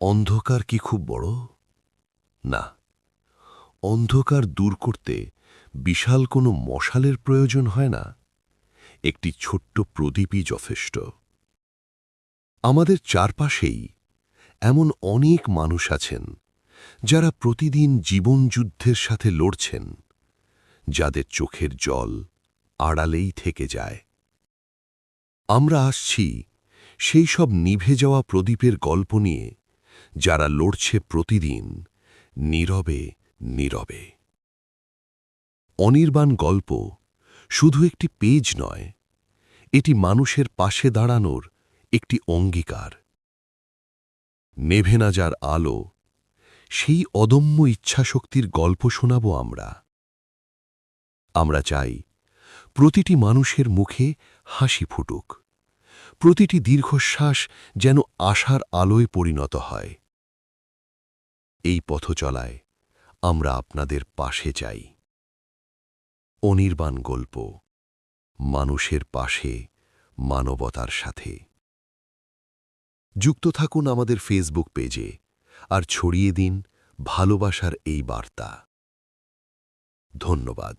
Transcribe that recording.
অন্ধকার কি খুব বড়? না, অন্ধকার দূর করতে বিশাল কোনো মশালের প্রয়োজন হয় না। একটি ছোট্ট প্রদীপই যথেষ্ট। আমাদের চারপাশেই এমন অনেক মানুষ আছেন যারা প্রতিদিন জীবনযুদ্ধের সাথে লড়ছেন, যাদের চোখের জল আড়ালেই থেকে যায়। আমরা আসছি সেই সব নিভে যাওয়া প্রদীপের গল্প নিয়ে, যারা লড়ছে প্রতিদিন নীরবে নীরবে। অনির্বাণ গল্প শুধু একটি পেজ নয়, এটি মানুষের পাশে দাঁড়ানোর একটি অঙ্গীকার। নেভে না যার আলো, সেই অদম্য ইচ্ছাশক্তির গল্প শোনাব আমরা। আমরা চাই প্রতিটি মানুষের মুখে হাসি ফুটুক, প্রতিটি দীর্ঘশ্বাস যেন আশার আলোয় পরিণত হয়। এই পথচলায় আমরা আপনাদের পাশে চাই। অনির্বাণ গল্প, মানুষের পাশে, মানবতার সাথে। যুক্ত থাকুন আমাদের ফেসবুক পেজে আর ছড়িয়ে দিন ভালোবাসার এই বার্তা। ধন্যবাদ।